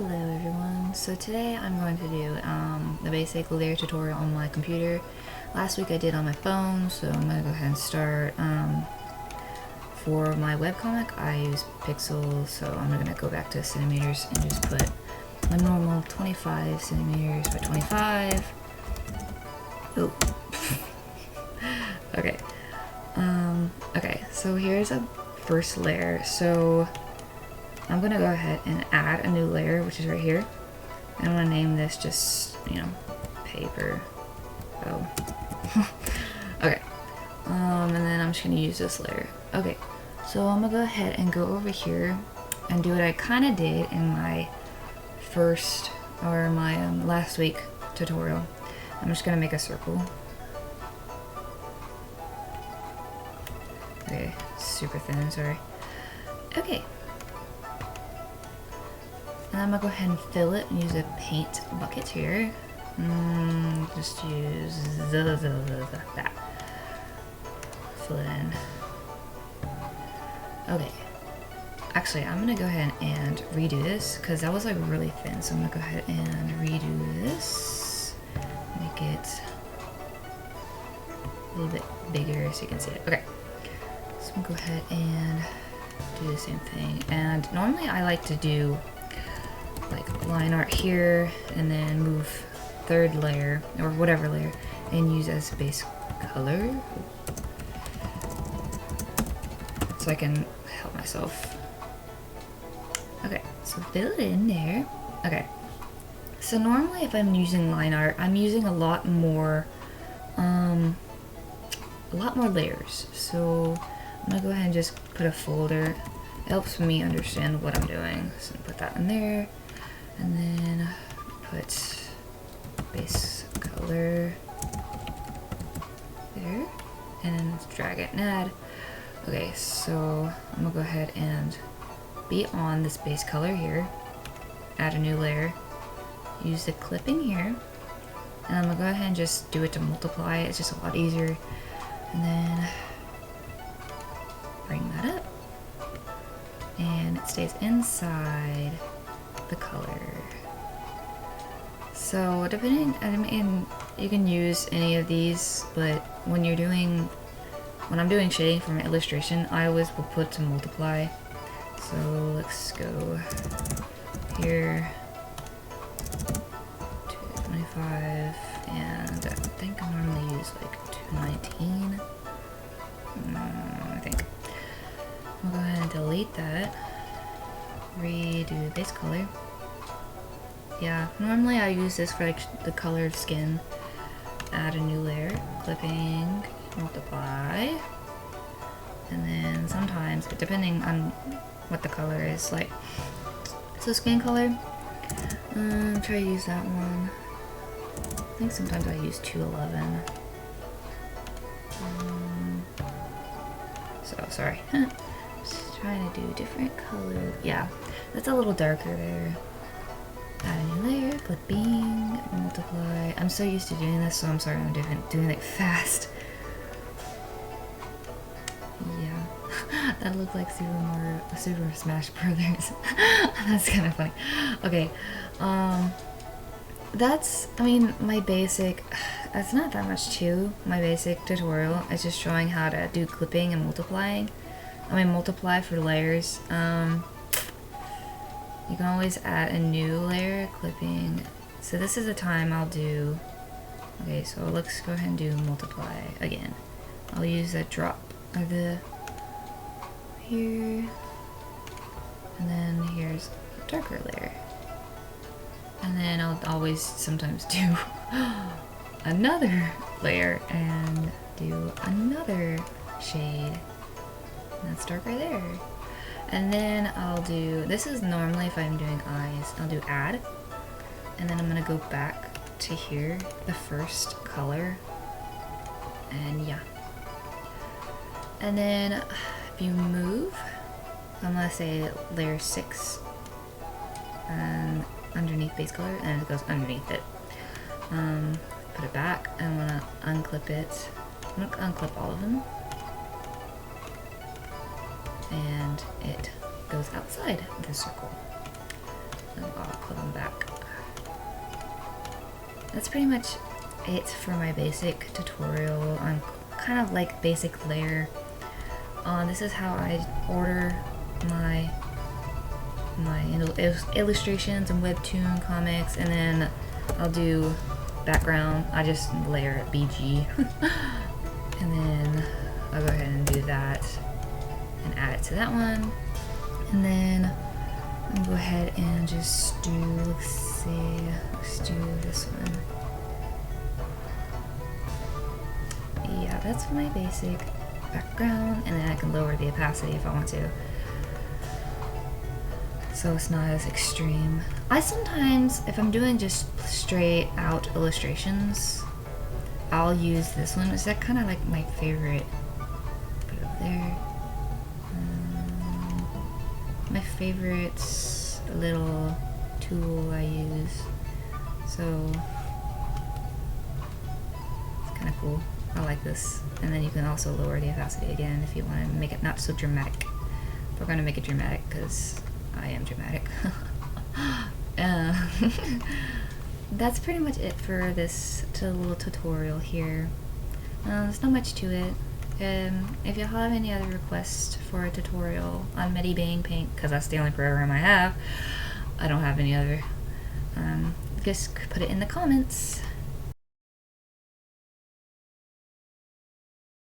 Hello everyone, so today I'm going to do the basic layer tutorial on my computer. Last week I did on my phone, so I'm going to go ahead and start. For my webcomic I use pixels, so I'm going to go back to centimeters and just put my normal 25 centimeters by 25. Oh. Okay. Okay, so here's a first layer. So I'm gonna go ahead and add a new layer, which is right here. And I'm gonna name this just, paper. Oh. Okay. And then I'm just gonna use this layer. Okay. So I'm gonna go ahead and go over here and do what I kind of did in my first or my last week tutorial. I'm just gonna make a circle. Okay, super thin, sorry. Okay. And I'm gonna go ahead and fill it and use a paint bucket here. Just use that. Fill it in. Okay. Actually, I'm gonna go ahead and redo this because that was like really thin. So I'm gonna go ahead and redo this. Make it a little bit bigger so you can see it. Okay. So I'm gonna go ahead and do the same thing. And normally I like to do like line art here and then move third layer or whatever layer and use as base color so I can help myself. Okay, so fill it in there. Okay, so normally if I'm using line art, I'm using a lot more layers. So I'm gonna go ahead and just put a folder. It helps me understand what I'm doing. So put that in there. And then put base color there, and then drag it and add. Okay, so I'm gonna go ahead and be on this base color here, add a new layer, use the clipping here, and I'm gonna go ahead and just do it to multiply. It's just a lot easier. And then bring that up, and it stays inside the color. So depending, I mean, you can use any of these, but when I'm doing shading for my illustration, I always will put to multiply. So let's go here, 225, and I think I normally use like 219. I think. I'll go ahead and delete that. Redo base color. Yeah, normally I use this for like the colored skin. Add a new layer, clipping, multiply, and then sometimes, depending on what the color is, like so skin color. Try to use that one. I think sometimes I use 211. So sorry. Just trying to do different color. Yeah, that's a little darker there. Add a new layer, clipping, multiply. I'm so used to doing this, so I'm sorry I'm doing it fast. Yeah, that looked like Super Smash Brothers. That's kind of funny. Okay, that's, I mean, my basic, that's not that much to my basic tutorial. It's just showing how to do clipping and multiplying. I mean, multiply for layers. You can always add a new layer, clipping. So this is the time I'll do, okay, so let's go ahead and do multiply again. I'll use a drop of the, here, and then here's a darker layer. And then I'll always sometimes do another layer and do another shade. And that's darker there. And then I'll do, this is normally if I'm doing eyes, I'll do add, and then I'm gonna go back to here, the first color, and yeah. And then if you move, I'm gonna say layer 6, and underneath base color, and it goes underneath it. Put it back, and I'm gonna unclip it. I'm gonna unclip all of them. And it goes outside the circle. and I'll put them back. That's pretty much it for my basic tutorial on kind of like basic layer. This is how I order my illustrations and webtoon comics, and then I'll do background. I just layer it BG and then I'll go ahead and do that and add it to that one, and then I'll go ahead and just do, let's do this one. Yeah, that's my basic background, and then I can lower the opacity if I want to, so it's not as extreme. I sometimes, if I'm doing just straight out illustrations, I'll use this one. Is that kind of like my favorite? Put it over there. My favorite little tool I use. So it's kind of cool. I like this. And then you can also lower the opacity again if you want to make it not so dramatic. We're going to make it dramatic because I am dramatic. That's pretty much it for this little tutorial here. There's not much to it. If you have any other requests for a tutorial on Medibang Paint, because that's the only program I have, I don't have any other, just put it in the comments.